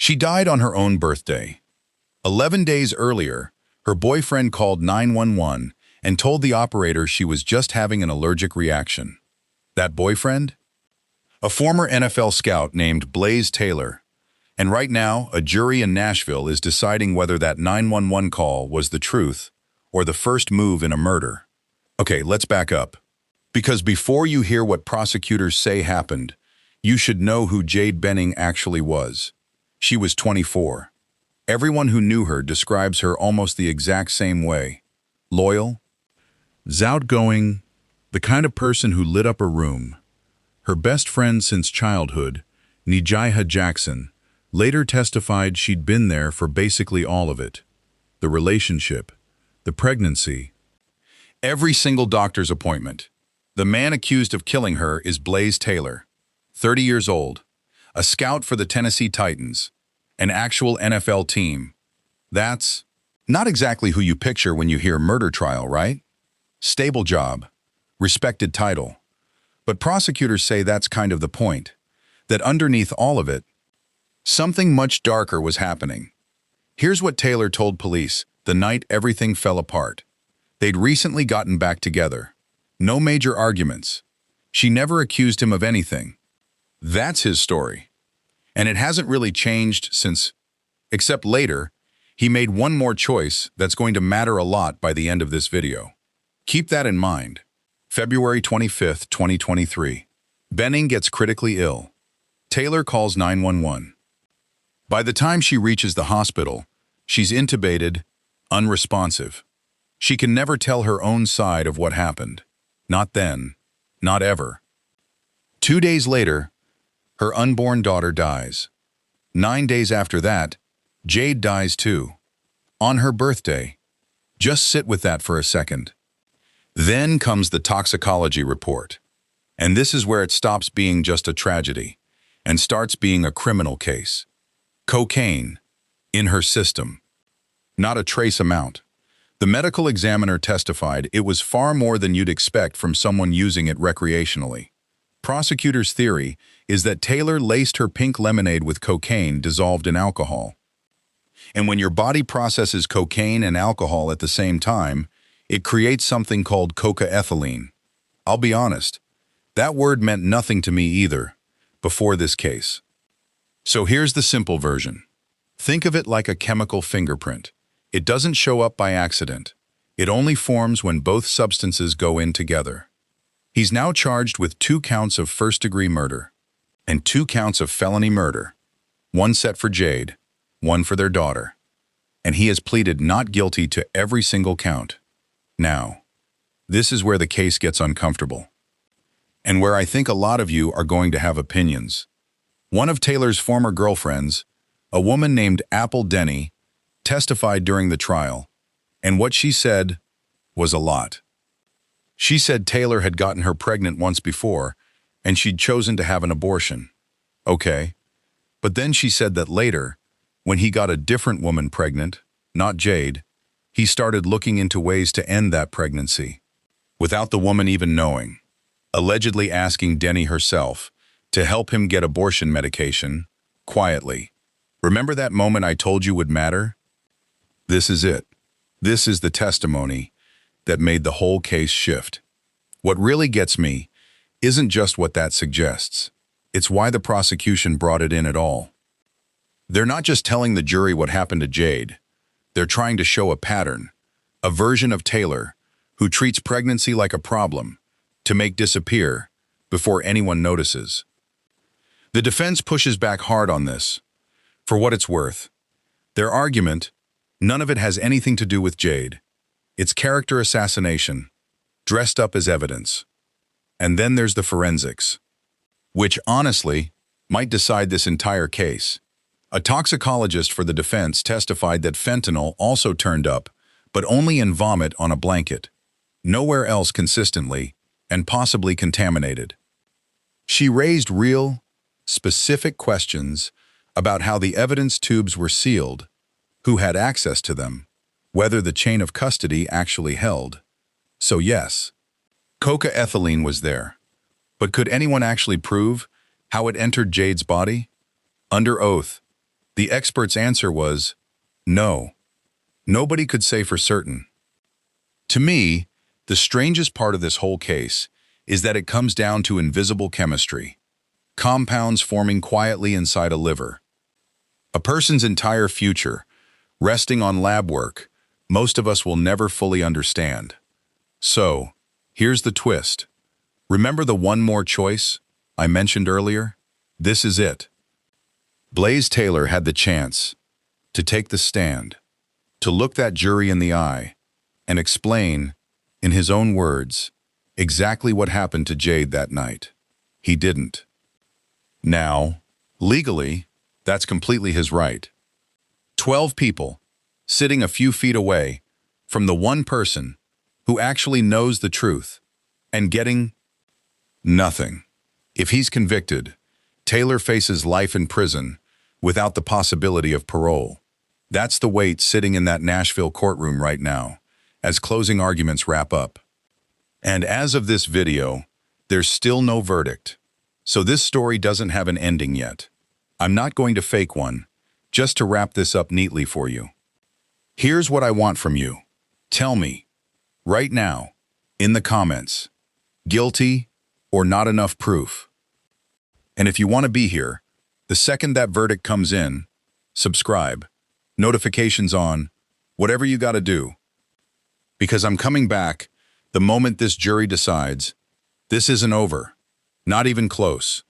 She died on her own birthday. 11 days earlier, her boyfriend called 911 and told the operator she was just having an allergic reaction. That boyfriend? A former NFL scout named Blaise Taylor. And right now, a jury in Nashville is deciding whether that 911 call was the truth or the first move in a murder. Okay, let's back up. Because before you hear what prosecutors say happened, you should know who Jade Benning actually was. She was 24. Everyone who knew her describes her almost the exact same way. Loyal, outgoing, the kind of person who lit up a room. Her best friend since childhood, Nijaya Jackson, later testified she'd been there for basically all of it. The relationship, the pregnancy, every single doctor's appointment. The man accused of killing her is Blaise Taylor, 30 years old, a scout for the Tennessee Titans, an actual NFL team. That's not exactly who you picture when you hear murder trial, right? Stable job, respected title. But prosecutors say that's kind of the point, that underneath all of it, something much darker was happening. Here's what Taylor told police the night everything fell apart. They'd recently gotten back together. No major arguments. She never accused him of anything. That's his story. And it hasn't really changed since, except later, he made one more choice that's going to matter a lot by the end of this video. Keep that in mind. February 25th, 2023. Benning gets critically ill. Taylor calls 911. By the time she reaches the hospital, she's intubated, unresponsive. She can never tell her own side of what happened. Not then, not ever. 2 days later, her unborn daughter dies. 9 days after that, Jade dies too. On her birthday. Just sit with that for a second. Then comes the toxicology report. And this is where it stops being just a tragedy and starts being a criminal case. Cocaine in her system. Not a trace amount. The medical examiner testified it was far more than you'd expect from someone using it recreationally. Prosecutors' theory is that Taylor laced her pink lemonade with cocaine dissolved in alcohol. And when your body processes cocaine and alcohol at the same time, it creates something called cocaethylene. I'll be honest, that word meant nothing to me either before this case. So here's the simple version. Think of it like a chemical fingerprint. It doesn't show up by accident. It only forms when both substances go in together. He's now charged with 2 counts of first-degree murder and 2 counts of felony murder, 1 set for Jade, 1 for their daughter. And he has pleaded not guilty to every single count. Now, this is where the case gets uncomfortable, and where I think a lot of you are going to have opinions. One of Taylor's former girlfriends, a woman named Apple Denny, testified during the trial, and what she said was a lot. She said Taylor had gotten her pregnant once before, and she'd chosen to have an abortion. Okay, but then she said that later, when he got a different woman pregnant, not Jade, he started looking into ways to end that pregnancy, without the woman even knowing, allegedly asking Denny herself to help him get abortion medication, quietly. Remember that moment I told you would matter? This is it. This is the testimony that made the whole case shift. What really gets me isn't just what that suggests. It's why the prosecution brought it in at all. They're not just telling the jury what happened to Jade. They're trying to show a pattern, a version of Taylor who treats pregnancy like a problem to make disappear before anyone notices. The defense pushes back hard on this. For what it's worth, their argument, none of it has anything to do with Jade. It's character assassination, dressed up as evidence. And then there's the forensics, which honestly might decide this entire case. A toxicologist for the defense testified that fentanyl also turned up, but only in vomit on a blanket, nowhere else consistently, and possibly contaminated. She raised real, specific questions about how the evidence tubes were sealed, who had access to them, whether the chain of custody actually held. So yes, cocaethylene was there, but could anyone actually prove how it entered Jade's body? Under oath, The expert's answer was, no. Nobody could say for certain. To me, the strangest part of this whole case is that it comes down to invisible chemistry, compounds forming quietly inside a liver. A person's entire future, resting on lab work, most of us will never fully understand. So, here's the twist. Remember the one more choice I mentioned earlier? This is it. Blaise Taylor had the chance to take the stand, to look that jury in the eye, and explain, in his own words, exactly what happened to Jade that night. He didn't. Now, legally, that's completely his right. 12 people, sitting a few feet away from the one person who actually knows the truth, and getting nothing. If he's convicted, Taylor faces life in prison without the possibility of parole. That's the weight sitting in that Nashville courtroom right now, as closing arguments wrap up. And as of this video, there's still no verdict. So this story doesn't have an ending yet. I'm not going to fake one, just to wrap this up neatly for you. Here's what I want from you. Tell me, right now, in the comments, guilty or not enough proof. And if you want to be here, the second that verdict comes in, subscribe, notifications on, whatever you got to do. Because I'm coming back the moment this jury decides this isn't over, not even close.